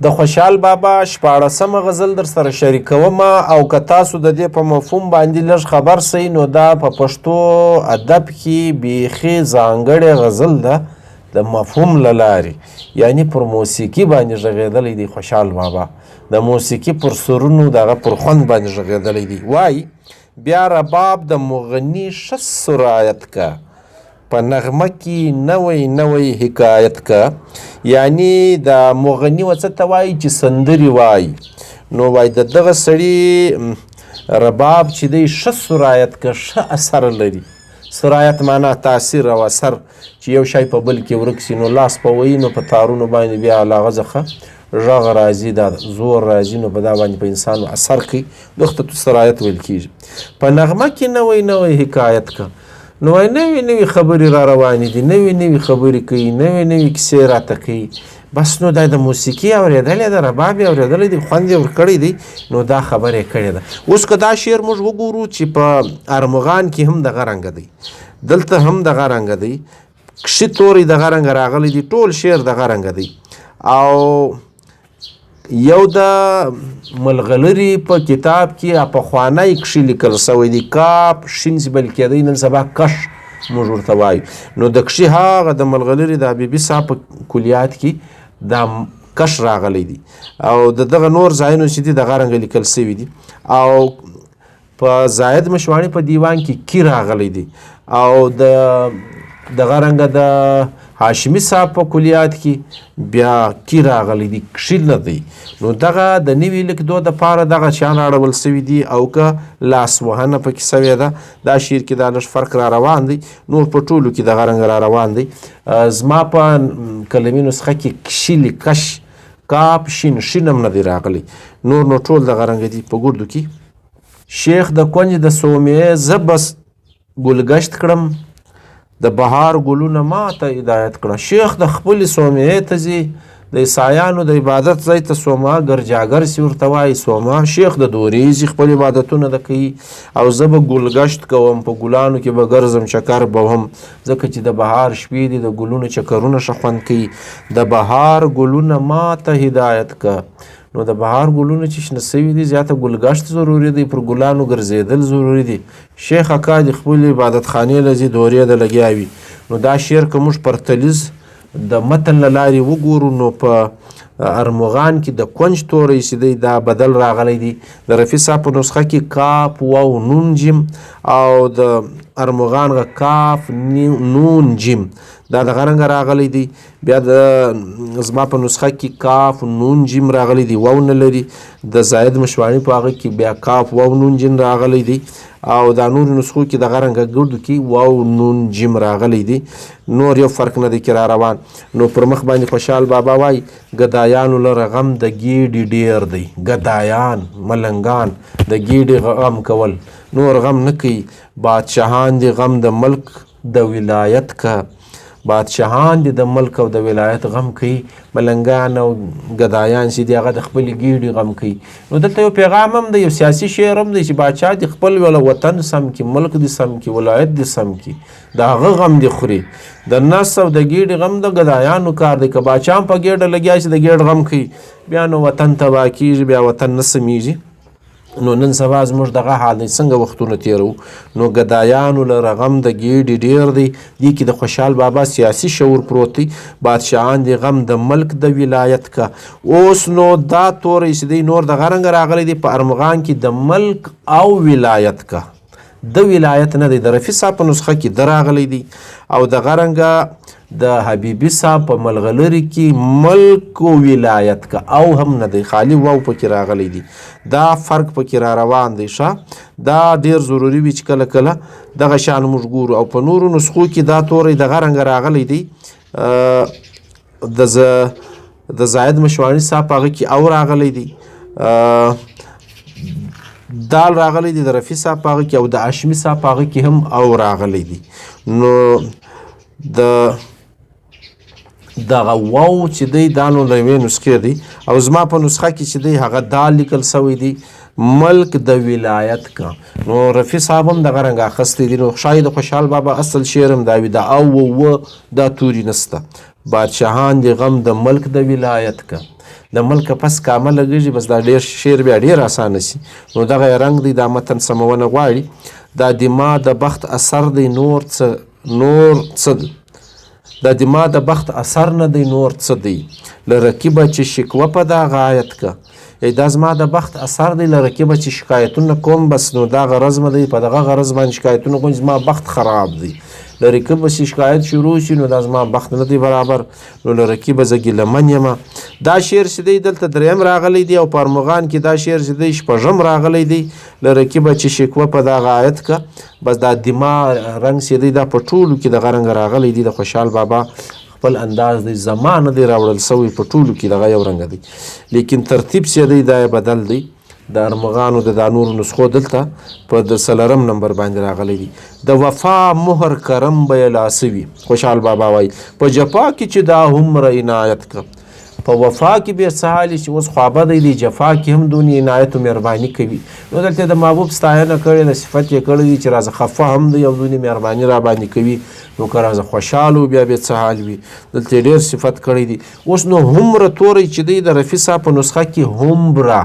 د خوشحال بابا 14مه غزل در سره شریکوم او که تاسو د دې په مفهوم باندې لږ خبر سئ نو دا په پښتو ادب کې بیخي ځانګړې غزل ده د مفهوم له لارې، یعنی پر موسیقي باندې غږېدلی دی خوشحال بابا، د موسیقي پر سرونو دغه پر خوند باندې غږېدلی دی. وایي بیا رباب د مغني ښه سرایت که، په نغمه کې نوی نوی حکایت که. یعنی د مغني و څه ته وایي چې سندرې وایي، نو وایي د دغه سړي رباب چې دی ښه سرایت که، ښه اثر لري. سرایت معنا تاثیر او اثر، چې یو شی په بل کې ورک سي نو لاس په وهي نو په تارونو باندې بیا له هغه څخه غږ راځي، دا زور راځي، نو په دا باندې په انسان اثر کوي، دغه ته سرایت ویل کېږي. په نغمه کې نوی نوی حکایت که، نو وایي نوې نوې خبرې را روانې دي، نوې نوې خبرې کوي، نوې نوې کیسې راته کوي. بس نو دا د موسیقي اورېدلی ده، رباب یې اورېدلی دی، خوند یې ورکړی دی، نو دا خبره یې کړې ده. اوس که دا شعر موږ وګورو چې په ارمغان کې هم دغه رنګه دی، دلته هم دغه رنګه دی، کښې توری دغه رنګه راغلی دی، ټول شعر دغه رنګه دی. او یو د ملغلرې په کتاب کې پخوانی کښې لیکل سوی دی، کاپ شین چې بل کېدی، نن سبا کش موږ ورته وایو. نو د کښې هغه د ملغلرې د حبیبي صاحب په کلیات کې دا کش راغلی دی، او د دغه نور ځایونو چې دي دغه رنګه لیکل سوي دي. او په زاید مشواڼي په دیوان کې کی راغلی دی، او دغه رنګه د هاشمي صاحب په کلیات کې بیا کی راغلی دی، کښې نه دی. نو دغه د نوي لیکدو دپاره دغه شیان راړول سوي دي، او که لاسوهنه پکې سوې ده. دا شعر کې دا لږ فرق را روان دی، نور په ټولو کې دغه رنګه را روان دی. زما په کلمي نسخه کې کښلي کش کاپ شین شین هم نه دی راغلی، نور نو ټول دغه رنګه دي په ګردو کې. شیخ د کونج د سومې زه بس ګلګشت کړم، د بهار ګلونه ما ته هدایت کړه. شیخ د خپلې سومې ته ځي، د عیسایانو د عبادت ځای ته سوما ګرجاګر سي ورته وایي سوما. شیخ د دورې ځي، خپل عبادتونه د کوي، او زه به ګلګشت کوم، په ګلانو کې به ګرځم چکر به هم، ځکه چې د بهار شپې دي، د ګلونو چکرونه ښه خوند کوي. د بهار ګلونه ما ته هدایت که، نو د بهار ګلونه چې شنه سوي دي زیاته ګلګشت ضروري دی، پر ګلانو ګرځېدل ضروري دي. شیخ اکا د خپلې عبادت خانې له ځي، دورې د لګیا وي. نو دا شعر که موږ پرتلیز د متن له لارې وګورو، نو په ارمغان کې د کونج توری چې دی دا بدل راغلی دی. د رفیع صاحب په نسخه کې کاپ واو نون جیم، او د ارمغان غ کاف نون جیم دا دغه رنګه راغلی دی. بیا د زما په نسخه کې کاف نون جیم راغلی دی، واو نه لري. د زاید مشواڼي په هغه کې بیا کاف واو نون جیم راغلی دی، او دا نور نسخو کې دغه رنګه ګردو کې واو نون جیم راغلی دی، نور یو فرق نه دی کې را روان. نو پر مخ باندې خوشحال بابا وایي ګدایانو لره غم د ګیډې ډیر دی. ګدایان ملنګان د ګیډې غم کول، نور غم نه کوي. بادشاهان دی غم د ملک د ولایت که، بادشاهان دي د ملک او د ولایت غم کوي. ملنګان او ګدایان چې دي هغه د خپلې ګیډې غم کوي. نو دلته یو پیغام هم دی، یو سیاسي شعر هم دی چې بادشاه دې خپل وطن سم کړي، ملک دې سم کړي، ولایت دې سم کړي، د هغه غم دې خوري. د نس او د ګیډې غم د ګدایانو کار دی. که بادشاه هم په ګیډه لګیا چې د ګیډ غم کوي، بیا نو وطن تباه کېږي، بیا وطن نه سمیږي. نو نن سبا زموږ دغه حال دی، څنګه وختونه تیرو. نو ګدایانو لره غم د ګیډې ډیر دی. دې کې د خوشحال بابا سیاسي شعور پروت دی. بادشاهان دی غم د ملک د ولایت کا. اوس نو دا توری چې دی نور دغه رنګه راغلی دی په ارمغان کې د ملک او ولایت کا، د ولایت نه دی. د رفیع صاحب په نسخه کې د راغلی دی، او دغه رنګه د حبیبي صاحب په ملغلرې کې ملک و ولایت کا او هم نه دی، خالی واو پکې راغلی دی. دا فرق پکې را روان دی. دا ډیر ضروري وي چې کله کله دغه شان موږ ګورو. او په نورو نسخو کې دا توری دغه رنګه راغلی دی. د زاید مشواڼي صاحب هغه کې او راغلی دی، دال راغلی دی. د رفیع صاحب هغه کې او د هاشمي صاحب هغه کې هم او راغلی دی. نو دغه واو چې دی دا نو د یوې نسخې دی، او زما په نسخه کې چې دی هغه دال لیکل سوی دی ملک د ولایت کا. نو رفیع صاحب هم دغه رنګ اخیستی دی. نو شاید خوشحال بابا اصل شعر هم دا وي، دا او و دا توري نسته. بادشاهان دی غم د ملک د ولایت کا. د ملک پس کامه لګېږي بس دا ډېر شعر بیا ډېر اسانه سي. نو دغه یې رنګ دی. دا متن سمونه غواړي. دا دما د بخت اثر دی نور څه دی. دا دما د بخت اثر نه دی نور څه دی. له رقیبه چې شکوه په دغه آیت که دا زما د بخت اثر دی. له رقیبه چې شکایتونه کوم بس نو دا غرض مه دی. په دغه غرض باندې شکایتونه کوم زما بخت خراب دی. له رقیبه چې شکایت شروع شي نو دا زما بخت نه دی برابر. نو له رقیبه زه ګیلمن یم. دا شعر چې دی دلته دریم راغلی دی او په ارمغان کې دا شعر چې دی شپږم راغلی دی. له رقیبه چې شکوه په دغه آیت که بس دا دما رنګ چې دی دا په ټولو کې دغه رنګ راغلی دی. د خوشحال بابا خپل انداز دی زما نه دی راوړل سوی په ټولو کې دغه یو رنګ دی. لیکن ترتیب چې دی دا بدل دی. د ارمغانو د نورو نسخو دلته په د 3 نمبر باندې راغلی دی. د وفا مهر کرم به لاسوي. خوشحال بابا وایي په جفا کې چې دا هومره عنایت که په وفا کې بیا څه حالي چې اوس خوابه دی. د جفا کې هم دونې عنایت و مهرباني کوي. نو دلته د محبوب ستاینه کړې د صفت یې کړی دی چې راځه خفه هم دی او دونې مهرباني را باندې کوي. نو که راځه خوشحال بیا څه حال وي. دلته ډېر صفت کړی دی. اوس نو هومره توری چې دی د رفیع صاحب په نسخه کې هومره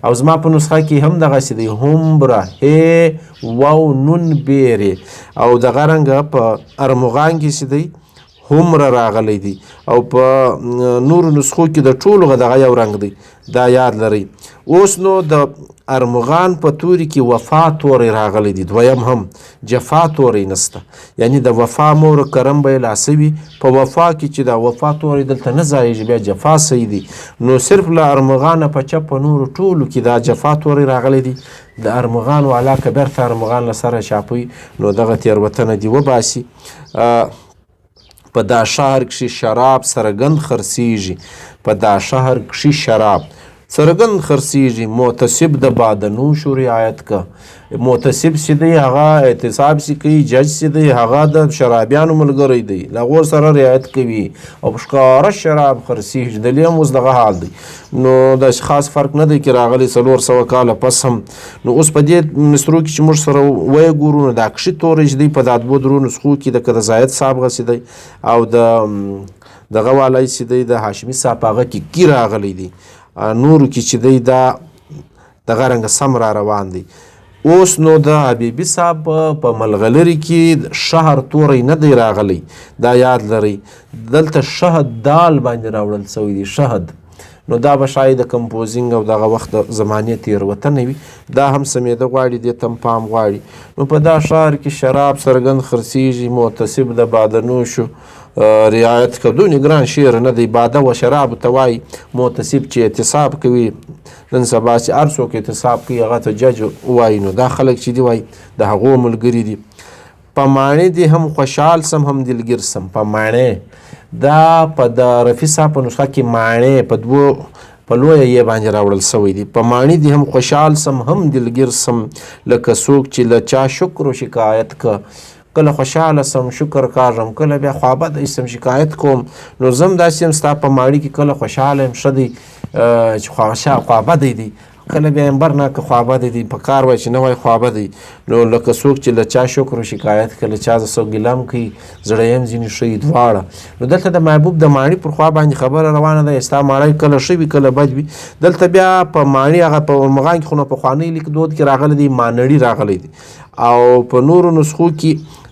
او زما په نسخه کې هم دغسې دی هومره هې واو نون بیرې او دغه رنګه په ارمغان کې چې دی هومره راغلی دی او په نورو نسخو کې د ټولو دغه یو رنګ دی. دا یاد لرئ. اوس نو د ارمغان په توري کې وفا توری راغلی دی. دویم هم جفا توری نسته. یعنی د وفا مور کرم به لاسوي. په وفا کې چې دا وفا توری دلته نه ځایږي بیا جفا صحیح دی. نو صرف له ارمغانه په چپ په نورو ټولو کې دا جفا توری راغلی دی. د ارمغان والا که بیرته ارمغان له سره چاپوي نو دغه تېروتنه دې وباسي. په دا شهر کښې شراب سرګند خرڅېږي. په دا شهر کښې شراب سرګند خرڅېږي. محتسب د بادنوشو رعایت که. محتسب چې دی هغه احتساب چې کوي. جج چې دی هغه د شرابیانو ملګری دی. له هغو سره رعایت کوي او په ښکاره شراب خرڅېږي. دلې هم اوس دغه حال دی. نو داسې خاص فرق نه دی چې راغلی 400 کاله پس هم. نو اوس په دې مصرو کې چې موږ سره ویې ګورو نو دا کښې توری چې دی په دا 2 نسخو کې د زاید صاحب غسې دی او د دغه والی چې دی د هاشمي صاحب هغه کې کی راغلی دی. نورو کې چې دی دا دغه رنګه سم را روان دی. اوس نو د حبیبي صاحب په ملغلرې کې شهر توری نه دی راغلی. دا یاد لرئ. دلته شهد دال باندې راوړل سوی دی. شهد نو دا به شاید د کمپوزینګ او دغه وخت د زمانې تېروتنه وي. دا هم سمیده غواړي. دې ته هم پام غواړي. نو په دا شهر کې شراب سرګند خرڅېږي. محتسب د بادنوشو رعایت که. دونې ګران شعر نه دی. باده و شراب ته وایي. محتسب چې اعتصاب کوي نن سبا چې هر څوک اعتصاب کوي هغه ته جج وایي. نو دا خلک چې دی وایي د هغو ملګري دي. په ماڼۍ دې هم خوشحال سم هم دلګیر سم. په ماڼۍ دا په د رفیع صاحب په نسخه کې ماڼۍ په 2 په لویه یې باندې راوړل سوی دی. په ماڼۍ دې هم خوشحال سم هم دلګیر سم. لکه څوک چې له چا شکر و شکایت که. کله خوشحاله سم شکر کاږم کله بیا خوابده سم شکایت کوم. نو زه هم داسې یم ستا په ماڼۍ کې کله خوشحاله یم ښه دی چې خوابده دی. کله بیا یم برناکه خوابده دی. په کار وایي چې نه وایي خوابده. نو لکه څوک چې له چا شکر و شکایت کله چا ز څوک ګیلم کوي زړه یم ځینې ښه دواړه. نو دلته د محبوب د ماڼۍ پر خوا باندې خبره روانه ده. ستا ماڼۍ کله ښه وي کله بد وي. دلته بیا په ماڼۍ هغه په ارمغان کې خو نو پخوانی لیک دود کې راغلی دی مانړي راغلی دی. او په نورو نسخو کې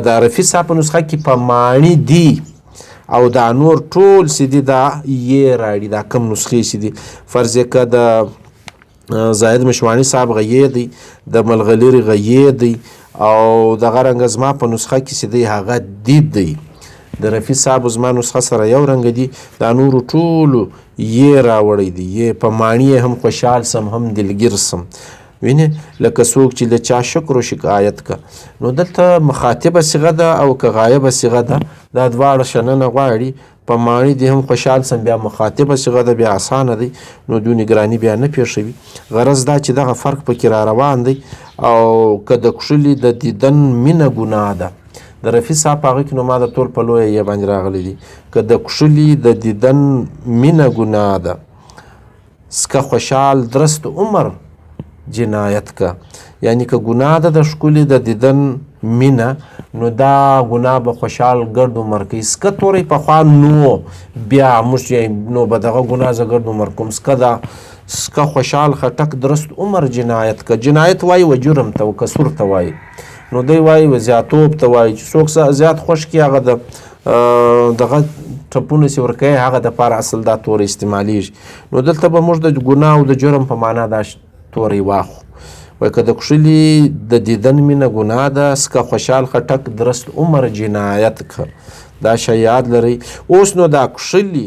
د رفیع صاحب په نسخه کې په ماڼۍ دی او دا نور ټول چې دي دا یې راړي. دا کم نسخې چې دي فرض یې که د زاید مشواني صاحب غیې دی. د ملغلرې غیې دی او دغه رنګه زما په نسخه کې چې دی هغه دید دی. د رفیع صاحب زما نسخه سره یو رنګ دی. دا نورو ټولو یې راوړی دی. یې په ماڼۍ هم خوشحال سم هم دلګیر سم. وینې لکه څوک چې د چا شکر و شکایت که. نو دلته مخاطبه صیغه ده او که غایبه صیغه ده. دا دواړه شننه غواړي. په ماڼۍ دې هم خوشحال سم بیا مخاطبه صیغه ده بیا اسانه دی. نو دونې ګراني بیا نه پېښوي. غرض دا چې دغه فرق پکې را روان دی. او که د کښلي د دیدن مینه ګناه ده. د رفیع صاحب هغه کې نو ما د ټول په لویه یې باندې راغلی دي. که د کښلي د دیدن مینه ګناه ده. سکه خوشحال درست عمر جنایت که. یعنی که ګناه ده د ښکلي د دیدن مینه نو دا ګناه به خوشحال ګرد عمر کوي. سکه تورې پخوا نو بیا موږ نو به دغه ګناه زه ګرد عمر کوم. سکه دا سکه خوشحال خټک درست عمر جنایت که. جنایت وایي و جرم ته و کسور ته وایي، نو دی وایي و زیاتوب ته وایي چې څوک زیات خوښ کړي هغه د دغه ټپونه چې ورکوي هغه دپاره اصل دا توری استعمالیږي. نو دلته به موږ د ګناه او د جرم په معنا دا توری واخلو. وایي که د کښلي د دیدن مینه ګناه ده، سکه خوشحال خټک درست عمر جنایت که. دا شی یاد لرئ. اوس نو دا کښلي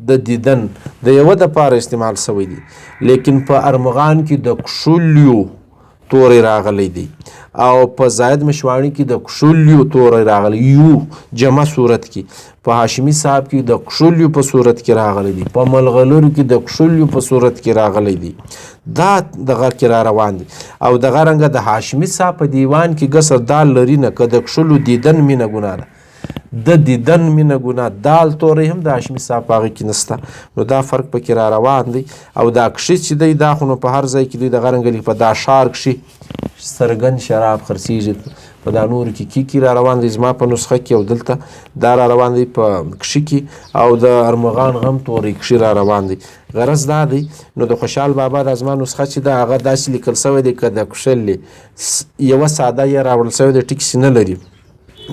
د دیدن د یوه دپاره استعمال سوی دی، لیکن په ارمغان کې د کښلیو توری راغلی دی او په زاید مشواڼي کې د کښلیو توری راغلی، یو جمع صورت کې. په هاشمي صاحب کې د کښلیو په صورت کې راغلی دی، په ملغلرو کې د کښلیو په صورت کې راغلی دی. دا دغه کې را روان دی. او دغه رنګه د هاشمي صاحب په دیوان کې ګسر دال لري نه که د کښلو دیدن مینه ګناه ده، د دیدن مینه ګناه دال توری هم د هاشمي صاحب په هغه کې نسته. نو دا فرق پکې را روان دی. او دا کښې چې دی دا خو نو په هر ځای کې دی دغه رنګه په دا ښار کښې څرګند شراب خرڅېږي، په دا نورو کې را روان دی. زما په نسخه کې او دلته دا را روان دی په کښې کې، او د ارمغان غم توری کښې را روان دی. غرض دا دی نو د خوشحال بابا د زما نسخه چې ده هغه داسې لیکل سوی دی که د کښلې یوه ساده یې راوړل سوی دی، ټکسي نه لري.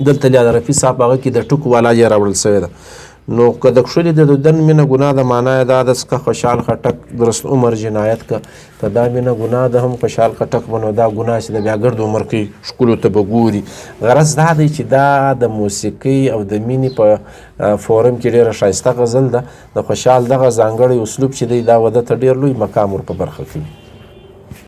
دلته لیا د رفیع صاحب هغه کې د ټکو والا یې راوړل سوی ده. نو که د کښلي د دیدن مینه ګناه ده، معنا یې دا ده څخه خوشحال خټک درست عمر جنایت که. که دا مینه ګناه ده هم خوشحال خټک به نو دا ګناه چې د بیا ګرد عمر کوي ښکلو ته به ګوري. غرض دا دی چې دا د موسیقۍ او د مینې په فورم کې ډېره ښایسته غزل ده. د خوشحال دغه ځانګړی اسلوب چې دی دا وده ته ډېر لوی مقام ور په برخه کوي.